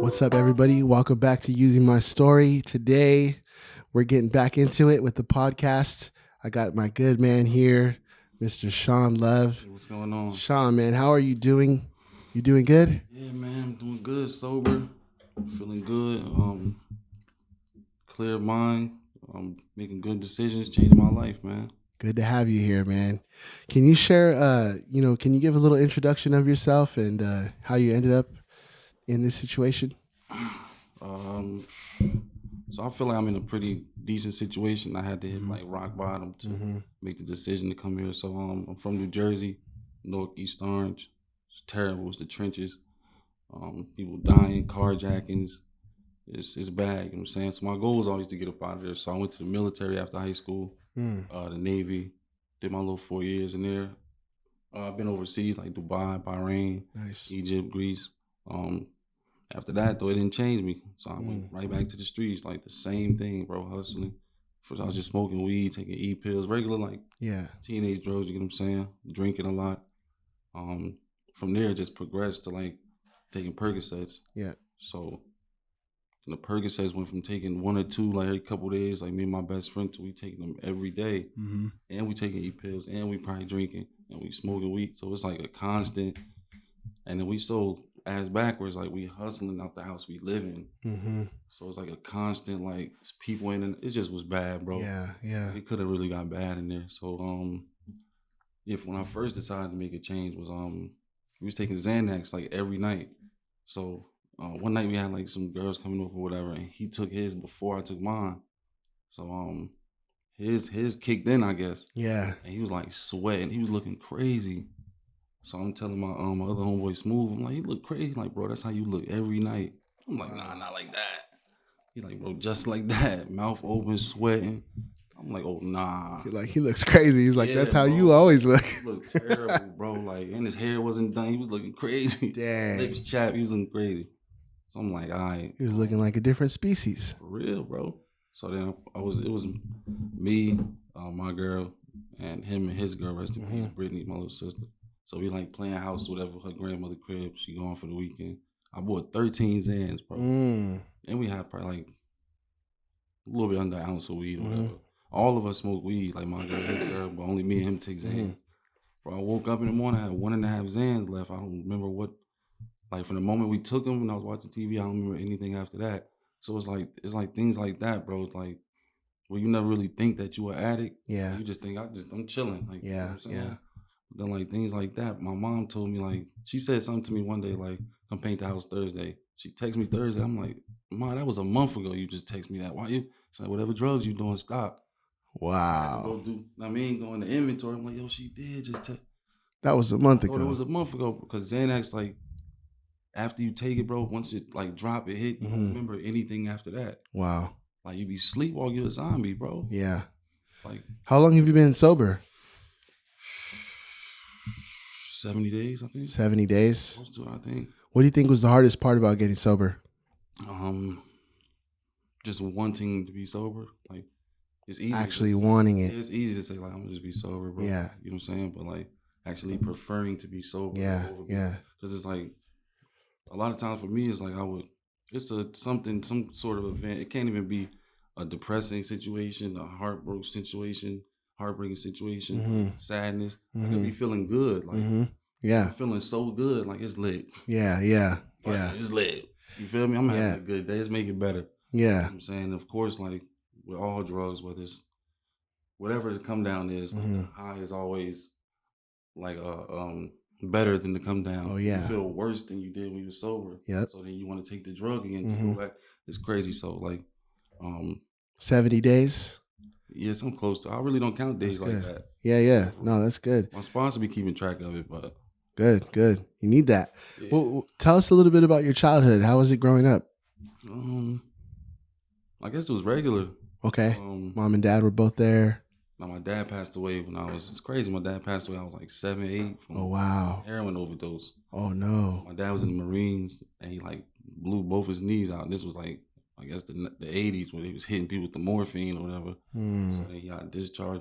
What's up, everybody? Welcome back to Using My Story. Today, we're getting back into it with the podcast. I got my good man here, Mr. Shawn Love. Hey, what's going on? Shawn, man, how are you doing? You doing good? Yeah, man, I'm doing good, sober, feeling good, clear mind, making good decisions, changing my life, man. Good to have you here, man. Can you share, can you give a little introduction of yourself and how you ended up in this situation? So I feel like I'm in a pretty decent situation. I had to hit like rock bottom to make the decision to come here. So I'm from New Jersey, Northeast Orange. It's terrible. It's the trenches. People dying, carjackings. It's bad. You know what I'm saying? So my goal was always to get up out of there. So I went to the military after high school, the Navy. Did my little 4 years in there. I've been overseas like Dubai, Bahrain, Nice. Egypt, Greece. After that, though, it didn't change me. So I went right back to the streets, like the same thing, bro, hustling. First, I was just smoking weed, taking E-pills, regular, like, teenage drugs, you get what I'm saying? Drinking a lot. From there, it just progressed to, like, taking Percocets. Yeah. So the Percocets went from taking one or two, like, every couple of days, like, me and my best friend, to we taking them every day. And we taking E-pills, and we probably drinking, and we smoking weed. So it's, like, a constant. And then we so ass backwards, like we hustling out the house we live in. So it's like a constant, like people in, and it just was bad, bro. Yeah. It could have really got bad in there. So when I first decided to make a change was we was taking Xanax like every night. So one night we had like some girls coming over or whatever, and he took his before I took mine. So his kicked in, I guess. Yeah. And he was like sweating. He was looking crazy. So I'm telling my other homeboy Smooth, I'm like, you look crazy. Like, bro, that's how you look every night. I'm like, nah, not like that. He's like, bro, just like that. Mouth open, sweating. I'm like, oh, nah. Like, he looks crazy. He's like, Yeah, that's how bro. you always look. He looked terrible, bro. Like, and his hair wasn't done. He was looking crazy. Dang. Lips chapped. He was looking crazy. So I'm like, all right. He was looking like a different species. For real, bro. So then it was me, my girl, and him and his girl, rest in peace, Brittany, my little sister. So we like playing house, whatever, her grandmother crib. She going for the weekend. I bought 13 Zans, bro. And we had probably like a little bit under an ounce of weed or whatever. All of us smoke weed, like my girl, his girl, but only me and him take Zans. Bro, I woke up in the morning, I had 1.5 Zans left. I don't remember what, like from the moment we took them when I was watching TV, I don't remember anything after that. So it's like things like that, bro. It's like where you never really think that you an addict. Yeah. You just think I'm chilling. Like, you know what I'm saying? Yeah. Then like things like that, my mom told me, like, she said something to me one day, like, come paint the house Thursday. She texted me Thursday. I'm like, Ma, that was a month ago. You just text me that. Why you? She's like, whatever drugs you doing, stop. Wow. Go in the inventory. I'm like, yo, she did just text. That was a month ago. It was a month ago because Xanax, like, after you take it, bro, once it like drop, it hit, you don't remember anything after that. Wow. Like you be sleepwalking, you're a zombie, bro. Yeah. Like, how long have you been sober? 70 days, I think. 70 days? Close to it, I think. What do you think was the hardest part about getting sober? Just wanting to be sober. Like, it's easy. Actually wanting it. It's easy to say, like, I'm going to just be sober, bro. Yeah. You know what I'm saying? But, like, actually preferring to be sober. Yeah, yeah. Because it's like, a lot of times for me, it's like it's some sort of event. It can't even be a depressing situation, a heartbreaking situation, sadness. I could be feeling good, like I'm feeling so good, like it's lit. Yeah. It's lit. You feel me? I'm having a good day. Let's make it better. Yeah. You know what I'm saying? Of course, like with all drugs, whether it's whatever the come down is, like, the high is always like better than the come down. Oh yeah. You feel worse than you did when you were sober. Yep. So then you want to take the drug again to go back. It's crazy. So like 70 days? Yes, I'm close to. I really don't count days like that. Yeah. No, that's good. My sponsor be keeping track of it, but good. You need that. Yeah. Well, tell us a little bit about your childhood. How was it growing up? I guess it was regular. Okay. Mom and dad were both there. Now my dad passed away when it's crazy. My dad passed away. I was like 7, 8 from heroin overdose. Oh no. My dad was in the Marines and he like blew both his knees out. And this was like, I guess the 80s when he was hitting people with the morphine or whatever. So he got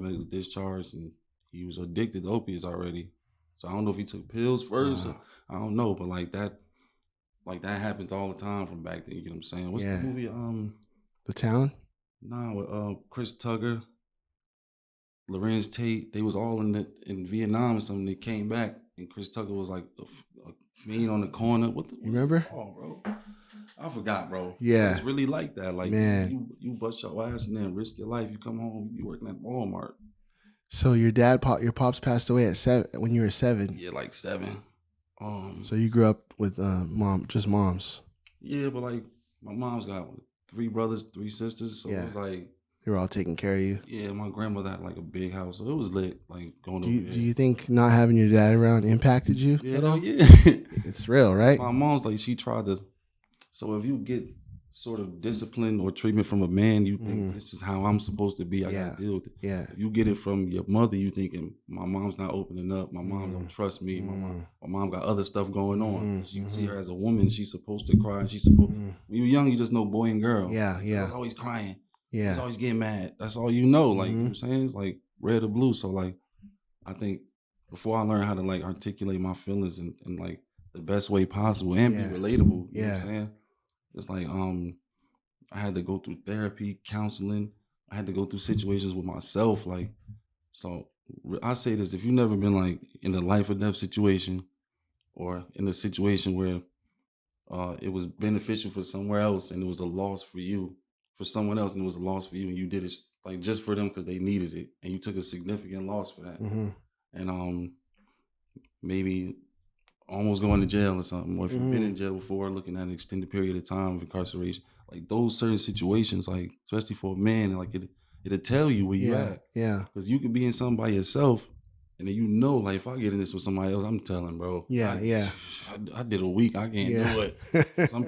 medical discharged, and he was addicted to opiates already. So I don't know if he took pills first. Or, I don't know, but like that like that happens all the time from back then. You know what I'm saying? What's the Yeah. movie? The Town. Nah, with Chris Tucker, Lorenz Tate. They was all in Vietnam or something. They came back, and Chris Tucker was like a fiend on the corner. You What is it remember? called, bro? I forgot, bro. But it's Yeah, really like that. Like man. you bust your ass and then risk your life. You come home, you be working at Walmart. So your pops passed away at 7 when you were 7. Yeah, like 7. So you grew up with just moms. Yeah, but like my mom's got 3 brothers, 3 sisters, so it Yeah, was like, they were all taking care of you. yeah, my grandmother had like a big house, so it was lit. Like going Do over you there. do you think not having your dad around impacted you Yeah, at hell all? yeah. It's real, right? My mom's like she tried to. So if you get sort of discipline or treatment from a man, you think this is how I'm supposed to be. I Yeah, gotta deal with it. yeah. If you get it from your mother, you thinking my mom's not opening up. My mom don't trust me. My mom got other stuff going on. You see her as a woman. She's supposed to cry. She's supposed. When you're young, you just know boy and girl. Yeah, Like, yeah. girl's always crying. Yeah. She's always getting mad. That's all you know. Like you know what I'm saying, it's like red or blue. So like, I think before I learned how to like articulate my feelings and like the best way possible and be relatable, you know what I'm saying? It's like I had to go through therapy, counseling. I had to go through situations with myself. Like, so I say this: if you've never been like in a life or death situation, or in a situation where it was beneficial for somewhere else and it was a loss for you, for someone else, and it was a loss for you, and you did it like just for them because they needed it, and you took a significant loss for that, and maybe almost going to jail or something, or if you've been in jail before, looking at an extended period of time of incarceration, like those certain situations, like especially for a man, like it'll tell you where you at, Yeah. because you could be in something by yourself, and then you know, like if I get in this with somebody else, I'm telling, bro, Yeah, I did a week, I can't do it. Some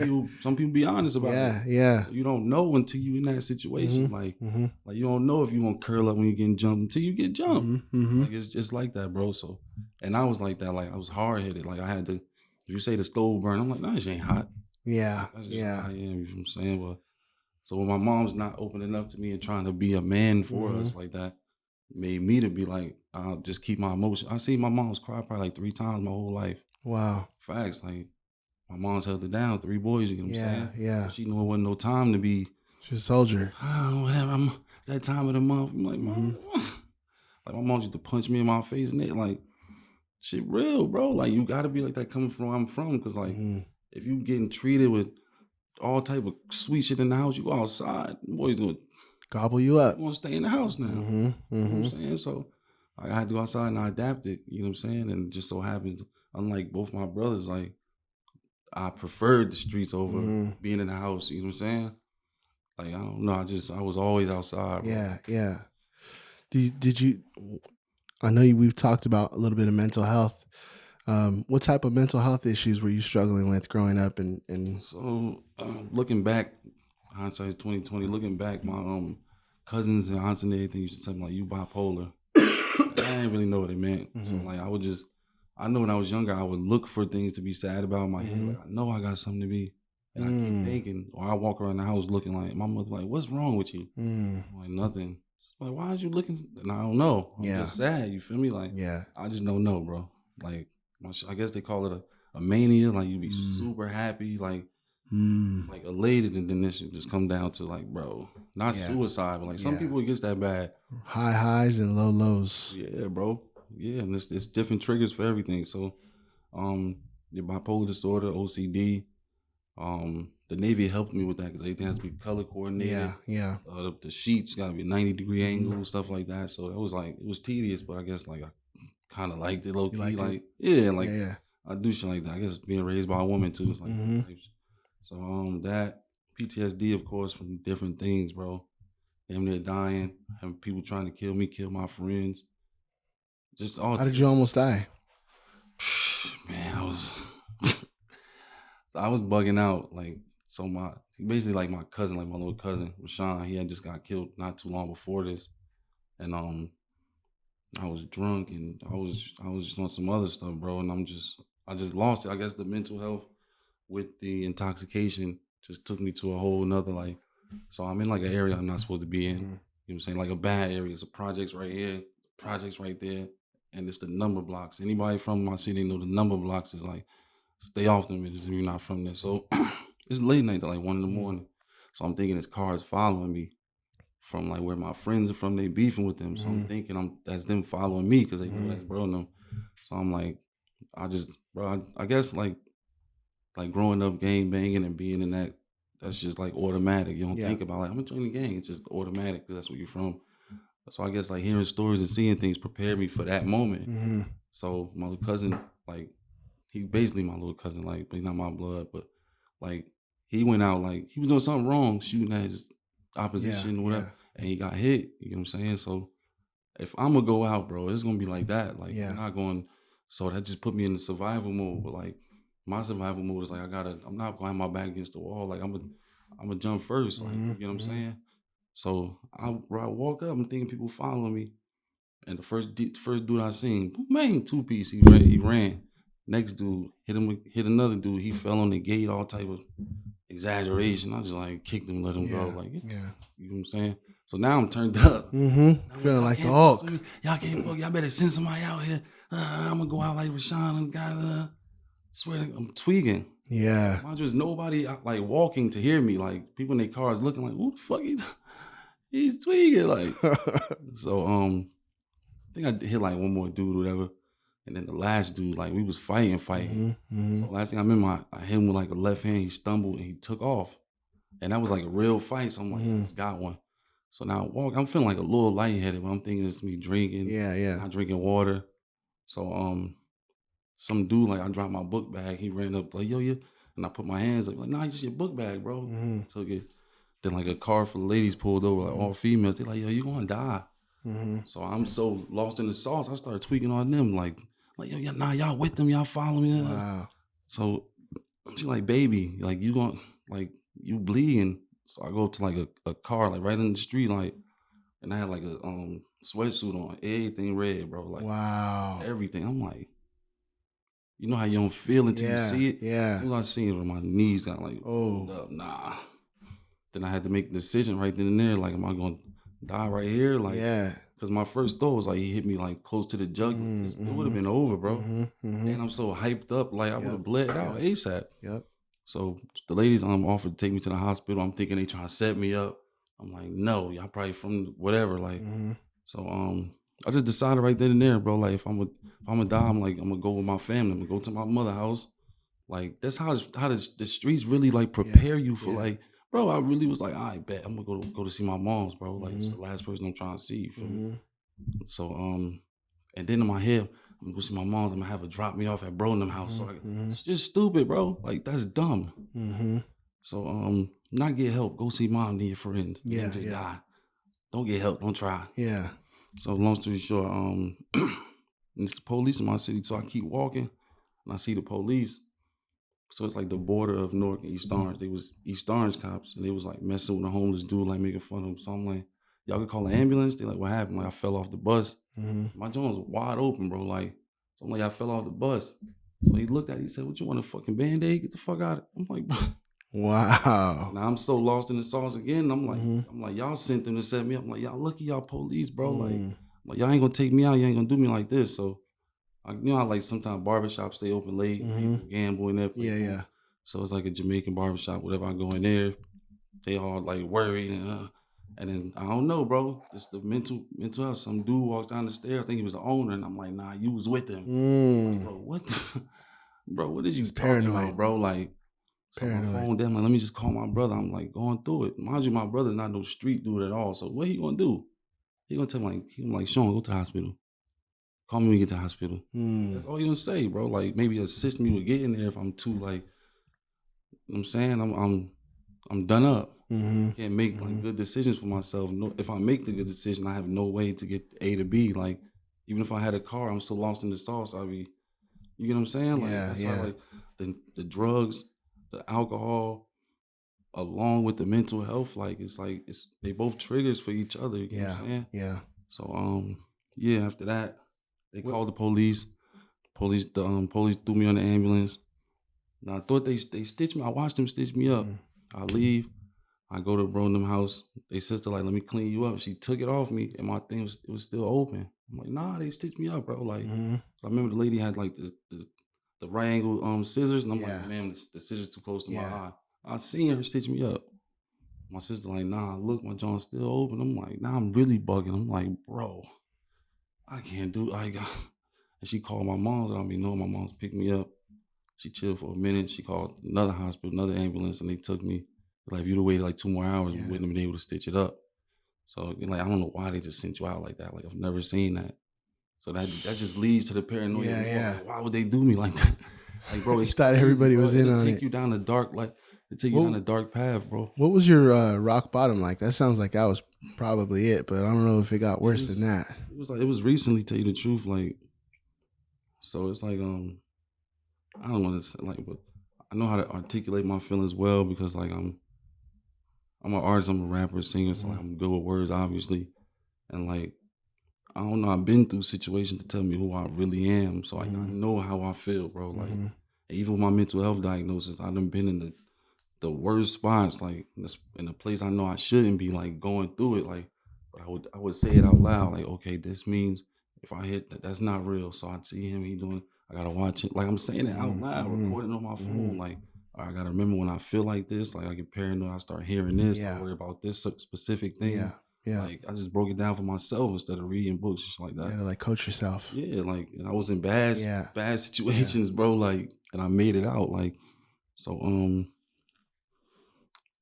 people be honest about it. Yeah. So you don't know until you in that situation, like you don't know if you gonna curl up when you getting jumped until you get jumped. Like it's just like that, bro. So, and I was like that, like I was hard headed, like I had to. If you say the stove burn, I'm like, nah, this ain't hot. Yeah. That's just how I am. You know what I'm saying? But so when my mom's not opening up to me and trying to be a man for us like that, made me to be like, I'll just keep my emotion. I seen my mom's cry probably like 3 times my whole life. Wow. Facts. Like my mom's held it down, 3 boys, you know what I'm saying? Yeah. But she knew it wasn't no time to be, she's a soldier. Whatever. It's that time of the month. I'm like, Mom, like my mom used to punch me in my face and it like, shit real, bro. Like you gotta be like that coming from where I'm from. Cause like if you getting treated with all type of sweet shit in the house, you go outside, boys gonna gobble you up. You wanna stay in the house now. You know what I'm saying? So I had to go outside and I adapted, you know what I'm saying? And it just so happens, unlike both my brothers, like I preferred the streets over being in the house, you know what I'm saying? Like I don't know, I was always outside, bro. Yeah. Did you I know we've talked about a little bit of mental health. What type of mental health issues were you struggling with growing up? And So looking back, hindsight is 2020. Looking back, my cousins and aunts and everything used to tell me like, "You bipolar." I didn't really know what it meant. So like, I know when I was younger, I would look for things to be sad about in my head. Like I know I got something to be, and I keep thinking, or I walk around the house looking like my mother, like, "What's wrong with you?" I'm like nothing. She's like, why is you looking? And I don't know. I'm just sad. You feel me? Like I just don't know, bro. Like I guess they call it a mania. Like you be super happy, like elated, and then this shit just come down to like, bro, not suicide, but like some people it gets that bad. High highs and low lows. Yeah, bro. Yeah, and it's different triggers for everything. So, your bipolar disorder, OCD. The Navy helped me with that because everything has to be color coordinated. Yeah. The sheets got to be 90-degree angle, stuff like that. So it was tedious, but I guess like I kind of liked it low key. Like Yeah. I do shit like that. I guess being raised by a woman too. It's like so that PTSD, of course, from different things, bro. Damn near dying, having people trying to kill me, kill my friends. Just all. How did you almost die? Man, I was bugging out. Like so, basically like my cousin, like my little cousin, Shawn. He had just got killed not too long before this, and I was drunk and I was just on some other stuff, bro. And I just lost it. I guess the mental health with the intoxication just took me to a whole nother like. So I'm in like an area I'm not supposed to be in. You know what I'm saying? Like a bad area. It's a projects right here, projects right there, and it's the number blocks. Anybody from my city know the number blocks is like stay off them bitches if you're not from there. So it's late night, like 1 in the morning. So I'm thinking this car is following me from like where my friends are from. They beefing with them. So I'm thinking that's them following me because they know that's bro and them. So I'm like, I guess like growing up gang banging and being in that's just like automatic. You don't think about like I'm gonna join the gang. It's just automatic because that's where you're from. So I guess like hearing stories and seeing things prepared me for that moment. So my little cousin, like he basically my little cousin, like but he's not my blood, but like he went out like he was doing something wrong, shooting at his opposition or whatever, and he got hit. You know what I'm saying? So if I'm gonna go out, bro, it's gonna be like that. Like I'm not going. So that just put me in the survival mode. But like my survival mode is like I'm not going to have my back against the wall. Like I'm gonna jump first. Like you know what I'm saying. So I walk up, I'm thinking people following me, and the first dude I seen, man, 2-piece. He ran. Next dude hit another dude. He fell on the gate. All type of exaggeration. I just like kicked him, let him go. Like you know what I'm saying. So now I'm turned up. Feeling like the Hulk. Y'all can't fuck. Y'all better send somebody out here. I'm gonna go out like Shawn and guy. Swear I'm tweaking. Yeah. Mind you, there's nobody like walking to hear me. Like people in their cars looking like, who the fuck he's tweaking. Like so I think I hit like one more dude or whatever. And then the last dude, like we was fighting. So last thing I remember, I hit him with like a left hand. He stumbled and he took off. And that was like a real fight. So I'm like, I just got one. So now I'm feeling like a little lightheaded, but I'm thinking it's me drinking. Not drinking water. So some dude, like I dropped my book bag. He ran up like, yo, and I put my hands up, like, nah, it's just your book bag, bro. I took it. Then like a car full of ladies pulled over, like all females. They like, yo, you gonna die. So I'm so lost in the sauce, I started tweaking on them, like yo, nah, y'all with them, y'all follow me. Wow. So she like, baby, like you going like you bleeding. So I go to like a car, like right in the street, like, and I had like a sweatsuit on, everything red, bro. Like wow. Everything. I'm like, you know how you don't feel until you see it? Yeah. As I seen it, my knees got like oh up. Nah. Then I had to make a decision right then and there. Like, am I gonna die right here? Like, because my first thought was like he hit me like close to the jugular. It would have been over, bro. And I'm so hyped up, like I would have bled out ASAP. So the ladies offered to take me to the hospital. I'm thinking they trying to set me up. I'm like, no, y'all probably from whatever. Like, so I just decided right then and there, bro. Like if I'm gonna die, I'm gonna go with my family. I'm gonna go to my mother's house. Like that's how the streets really like prepare you for like, bro. I really was like, I bet I'm gonna go to see my mom's, bro. Like it's the last person I'm trying to see. You feel me? So and then in my head, I'm gonna go see my mom. I'm gonna have her drop me off at Bronham house. So it's just stupid, bro. Like that's dumb. So not get help. Go see mom and your friends. And just die. Don't get help. Don't try. So long story short, it's the police in my city. So I keep walking, and I see the police. So it's like the border of Newark and East Orange. They was East Orange cops, and they was like messing with a homeless dude, like making fun of him. So I'm like, y'all could call an ambulance. They like, what happened? Like I fell off the bus. My jaw was wide open, bro. Like, so I'm like, I fell off the bus. So he looked at it. He said, what you want, a fucking Band-Aid? Get the fuck out of it. I'm like, bro. Wow. Now I'm so lost in the sauce again. I'm like, y'all sent them to set me up. I'm like, y'all lucky y'all police, bro. Like y'all ain't gonna take me out. You ain't gonna do me like this. So you know how like sometimes barbershops stay open late, people gamble in there. So it's like a Jamaican barbershop. Whatever, I go in there, they all like worried and then I don't know, bro. It's the mental health. Some dude walks down the stairs. I think he was the owner, and I'm like, nah, you was with him. Like, bro, what? Bro, what is you talking about, bro? Like. So my phone down, like, let me just call my brother. I'm like going through it. Mind you, my brother's not no street dude at all. So what he gonna do? He gonna tell me like, Shawn, go to the hospital. Call me when you get to the hospital. That's all he gonna say, bro. Like maybe assist me with getting there if I'm too like, you know what I'm saying? I'm done up. Can't make like good decisions for myself. No, if I make the good decision, I have no way to get A to B. Like even if I had a car, I'm so lost in the sauce. I'd be, you get what I'm saying? Like that's how like the drugs, the alcohol, along with the mental health, like it's they both triggers for each other. You know what I'm saying? So after that, they called the police. Police threw me on the ambulance. Now I thought they stitched me. I watched them stitch me up. I leave. I go to Bronham house. They sister like, let me clean you up. She took it off me, and my thing was still open. I'm like, nah, they stitched me up, bro. Like, so I remember the lady had like the the right angle scissors, and I'm like, Yeah. man, the scissors too close to my Yeah. eye. I seen her stitch me up. My sister like, nah, look, my jaw still open. I'm like, nah, I'm really bugging. I'm like, bro, I can't do. I got. And she called my mom. I mean, no, my mom's picked me up. She chilled for a minute. She called another hospital, another ambulance, and they took me. Like, if you'd have waited like 2 more hours, we Yeah. wouldn't have been able to stitch it up. So, like, I don't know why they just sent you out like that. Like, I've never seen that. So that just leads to the paranoia Yeah. more. Yeah. Like, why would they do me like that? Like, bro, You it's thought crazy, everybody bro. was in It'll on take it. you down the dark, like, it take you down What a dark path, bro. What was your rock bottom like? That sounds like that was probably it, but I don't know if it got worse than that. It was recently, tell you the truth, like, so it's like I don't want to say like, but I know how to articulate my feelings well because like I'm an artist, I'm a rapper, singer, so like, I'm good with words, obviously, and like I don't know, I've been through situations to tell me who I really am, so like I know how I feel, bro. Like even with my mental health diagnosis, I done been in the worst spots, like in a place I know I shouldn't be, like going through it, like. But I would say it out loud, like, okay, this means if I hit that, that's not real. So I see him, he doing, I gotta watch it. Like I'm saying it out loud, recording on my phone. Like I gotta remember when I feel like this, like I get paranoid, I start hearing this, I Yeah. worry about this specific Yeah. thing. Yeah. Like I just broke it down for myself instead of reading books, just like You that. gotta like coach yourself. Yeah, like and I was in Yeah. bad situations, bro. Like and I made it out. Like so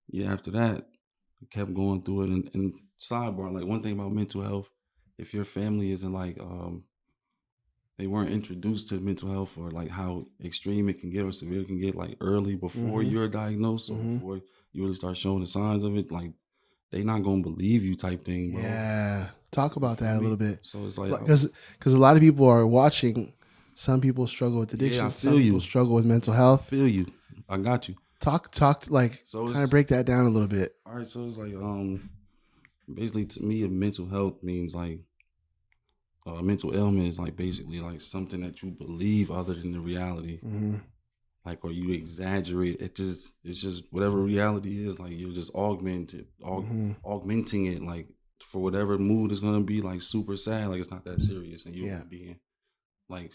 yeah, after that, I kept going through it. And sidebar, like one thing about mental health, if your family isn't like, they weren't introduced to mental health or like how extreme it can get or severe it can get, like early before you're diagnosed or before you really start showing the signs of it, like they not gonna believe you type thing, bro. Yeah. Talk You about feel that a me? little bit. So it's like, Because a lot of people are watching. Some people struggle with yeah, I addiction. Some feel people you. struggle with mental I health. feel you. I got you. Talk like So kind of it's break that down a little bit. all right. So it's like, basically to me, mental health means like mental ailment is like basically like something that you believe other than the reality, like or you exaggerate. It's just whatever reality is. Like you're just augmenting it, like for whatever mood is gonna be like super sad. Like it's not that serious, and you're Yeah. being like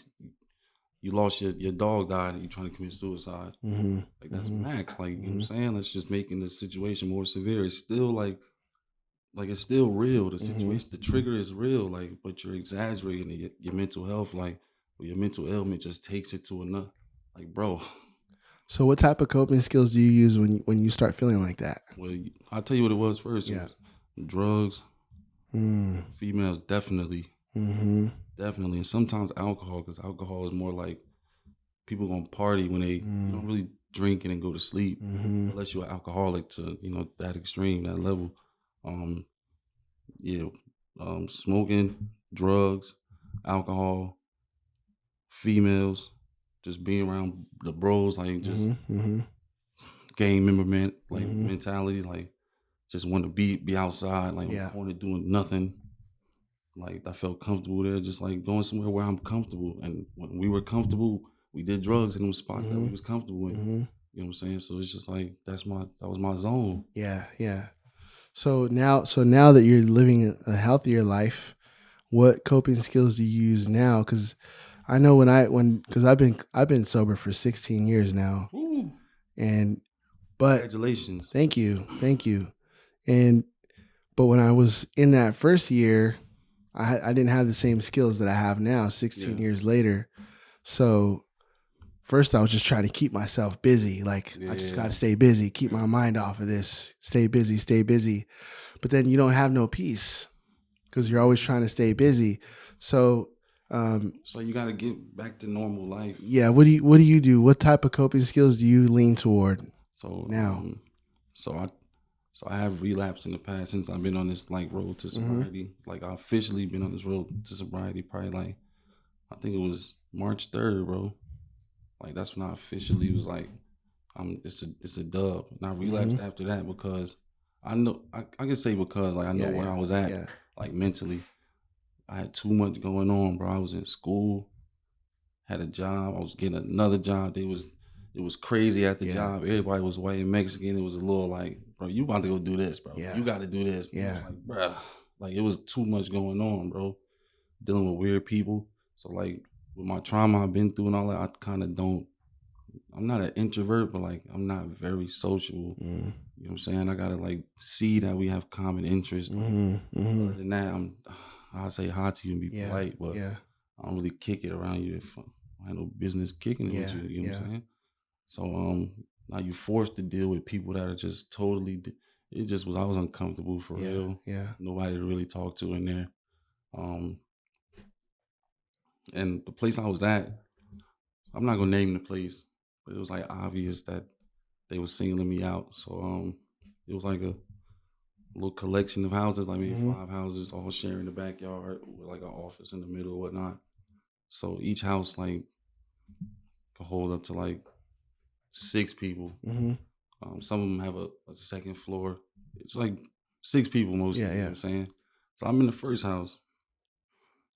you lost your dog died and you're trying to commit suicide. Like that's max. Like you know what I'm saying. That's just making the situation more severe. It's still like it's still real. The situation, the trigger is real. Like, but you're exaggerating it. Your mental health, like, or your mental ailment, just takes it to another. Like, bro. So what type of coping skills do you use when you start feeling like that? Well, I'll tell you what it was first. It Yeah. was drugs, females, definitely, definitely, and sometimes alcohol, because alcohol is more like people gonna party when they you don't really drink and then go to sleep unless you're an alcoholic to that extreme, that level. Um, yeah, smoking, drugs, alcohol, females, just being around the bros, like just gang member mentality, like just want to be outside, like on the corner doing nothing. Like I felt comfortable there, just like going somewhere where I'm comfortable. And when we were comfortable, we did drugs in those spots that we was comfortable in. You know what I'm saying? So it's just like that was my zone. Yeah. Yeah. So now that you're living a healthier life, what coping skills do you use now? Because I know because I've been sober for 16 years now, Woo. but Congratulations. thank you, but when I was in that first year, I didn't have the same skills that I have now, 16 years later. So first I was just trying to keep myself busy. Like I just got to stay busy, keep my mind off of this, stay busy. But then you don't have no peace because you're always trying to stay busy. So you got to get back to normal life. Yeah. What do you do? What type of coping skills do you lean toward now? So I have relapsed in the past since I've been on this like road to sobriety. Like I officially been on this road to sobriety probably like I think it was March 3rd, bro. Like that's when I officially was like, it's a dub. And I relapsed after that because I know I can say because like I know where I was at like mentally. I had too much going on, bro. I was in school, had a job, I was getting another job. It was crazy at the job. Everybody was white and Mexican. It was a little like, bro, you about to go do this, bro. You got to do this. And it was like, bro, like it was too much going on, bro. Dealing with weird people. So like with my trauma I've been through and all that, I kind of don't. I'm not an introvert, but like I'm not very sociable. You know what I'm saying? I gotta like see that we have common interests. Other than that, I'll say hi to you and be polite, but I don't really kick it around you if I had no business kicking it with you. You know what I'm saying? So now you forced to deal with people that are just totally. It just was I was uncomfortable for real. Yeah. Nobody to really talk to in there. And the place I was at, I'm not gonna name the place, but it was like obvious that they were singling me out. So it was like a little collection of houses, like maybe 5 houses, all sharing the backyard with like an office in the middle or whatnot. So each house like could hold up to like 6 people. Some of them have a second floor. It's like 6 people mostly. You know what I'm saying? So I'm in the first house.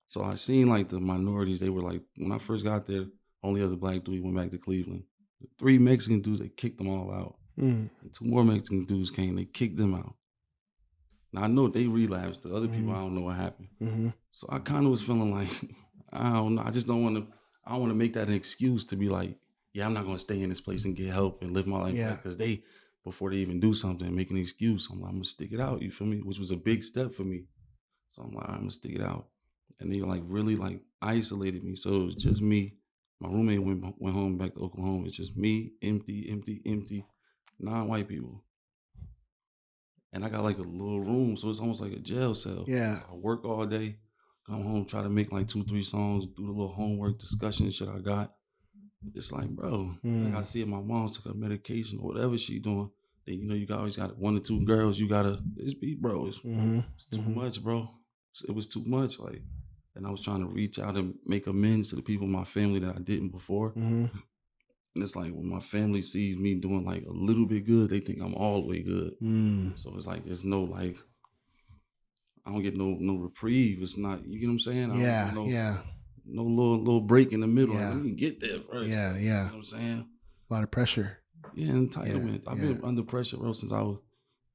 So I seen like the minorities. They were like, when I first got there, only other black dude went back to Cleveland. The 3 Mexican dudes, they kicked them all out. And 2 more Mexican dudes came, they kicked them out. Now I know they relapsed. The other people, I don't know what happened. So I kind of was feeling like, I don't know. I just don't want to make that an excuse to be like, yeah, I'm not going to stay in this place and get help and live my life. Because they, before they even do something, make an excuse. I'm like, I'm going to stick it out. You feel me? Which was a big step for me. So I'm like, I'm going to stick it out. And they like really like isolated me. So it was just me. My roommate went home back to Oklahoma. It's just me, empty, non-white people. And I got like a little room, so it's almost like a jail cell. Yeah. I work all day, come home, try to make like 2-3 songs, do the little homework, discussion shit I got. It's like, bro, like I see my mom took her medication or whatever she doing. Then you always got 1 or 2 girls. You gotta, it's too much, bro. It was too much, like. And I was trying to reach out and make amends to the people in my family that I didn't before. And it's like when my family sees me doing like a little bit good, they think I'm all the way good. So it's like there's no like, I don't get no reprieve. It's not, you get what I'm saying? I don't get no little break in the middle. Like, let me get there first. You know what I'm saying? A lot of pressure. Yeah, entitlement. I've been under pressure, bro, since I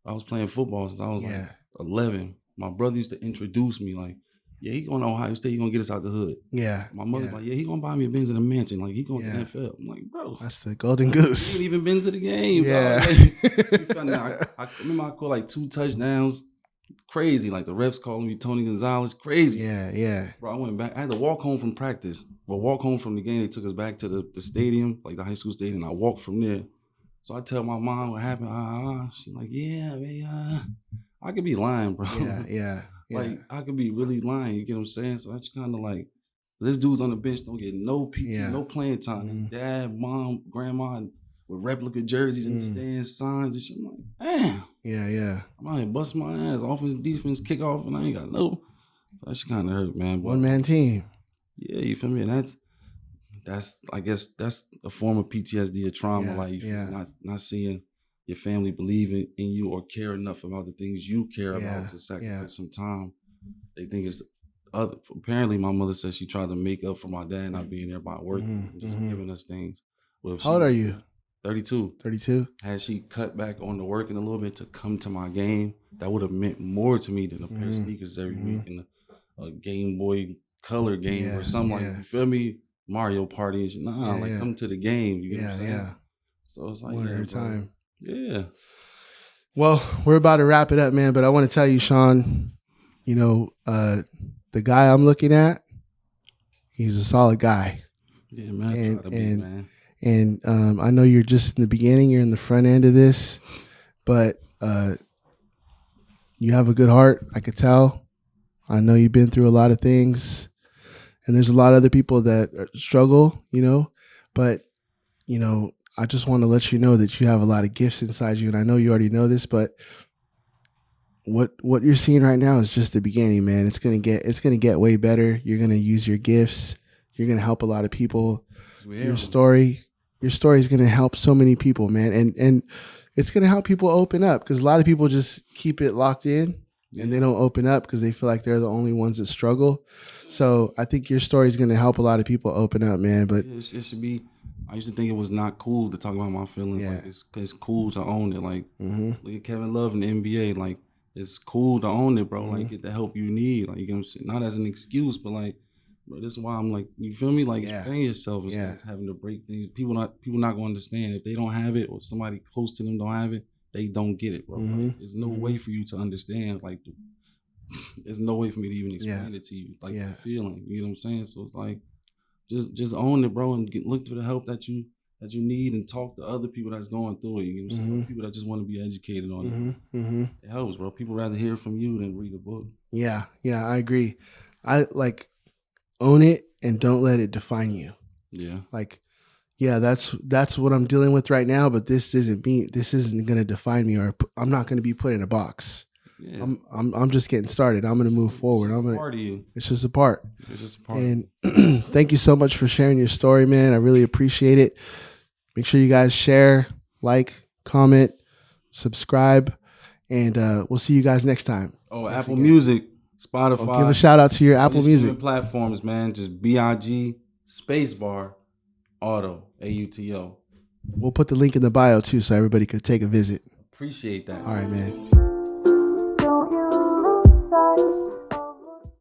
was playing football since I was like 11. My brother used to introduce me like, yeah, he going to Ohio State. He gonna get us out the hood. Yeah. My mother's like, yeah, he gonna buy me a Benz in a mansion. Like he going to the NFL. I'm like, bro, that's the golden goose. He ain't even been to the game. Yeah. I remember I caught like 2 touchdowns. Crazy. Like the refs calling me Tony Gonzalez. Crazy. Yeah. Bro, I went back. I had to walk home from practice. Well, walk home from the game. They took us back to the stadium, like the high school stadium. I walked from there. So I tell my mom what happened. She's like, yeah, man. I could be lying, bro. Yeah. Like, I could be really lying, you get what I'm saying? So I just kind of like, this dude's on the bench, don't get no PT, no playing time. Dad, mom, grandma, with replica jerseys in the stands, signs and shit. I'm like, damn. Yeah. I'm out here busting my ass, offense, defense, kickoff, and I ain't got no. So that shit kind of hurt, man. But, one-man team. Yeah, you feel me? And that's I guess that's a form of PTSD or trauma, like not seeing your family believe in you or care enough about the things you care about to sacrifice some time. They think it's other. Apparently, my mother said she tried to make up for my dad not being there by working and just giving us things. Well, how old are you? 32. 32. Had she cut back on the working a little bit to come to my game, that would have meant more to me than a pair of sneakers every week and a Game Boy Color game or something like, you feel me? Mario Party and shit. Come to the game. You get what I'm saying? Yeah. So it's like, one at a time. Yeah. Well, we're about to wrap it up, man. But I want to tell you, Shawn, the guy I'm looking at, he's a solid guy. Yeah, man. And I know you're just in the beginning. You're in the front end of this, but you have a good heart. I could tell. I know you've been through a lot of things, and there's a lot of other people that struggle, but I just want to let you know that you have a lot of gifts inside you, and I know you already know this, but what you're seeing right now is just the beginning, man. It's gonna get way better. You're gonna use your gifts. You're gonna help a lot of people. Your story is gonna help so many people, man, and it's gonna help people open up, because a lot of people just keep it locked in and they don't open up because they feel like they're the only ones that struggle. So I think your story is gonna help a lot of people open up, man. But it should be. I used to think it was not cool to talk about my feelings. Yeah. Like it's cool to own it. Like look at Kevin Love in the NBA. Like it's cool to own it, bro. Like get the help you need. Like you know what I'm saying? Not as an excuse, but like Bro, this is why I'm like, you feel me? Like, explain yourself instead Yeah. of having to break things. People not gonna understand if they don't have it or somebody close to them don't have it. They don't get it, bro. Like, there's no way for you to understand. Like, there's no way for me to even explain it to you. Like the feeling, you know what I'm saying? So it's like, just own it, bro, and look for the help that you need, and talk to other people that's going through it. You know what I'm saying? People that just want to be educated on it. It helps, bro. People rather hear from you than read a book. Yeah, I agree. I like own it and don't let it define you. Yeah. Like, yeah, that's what I'm dealing with right now, but this isn't going to define me, or I'm not going to be put in a box. Yeah. I'm just getting started. I'm going to move forward. It's just a part. It's just a part. And thank you so much for sharing your story, man. I really appreciate it. Make sure you guys share, like, comment, subscribe, and we'll see you guys next time. Oh, Thanks Apple again. Music, Spotify. Give a shout out to your Apple Music platforms, man. Just BIG spacebar auto AUTO. We'll put the link in the bio too, so everybody could take a visit. Appreciate that. All right, man.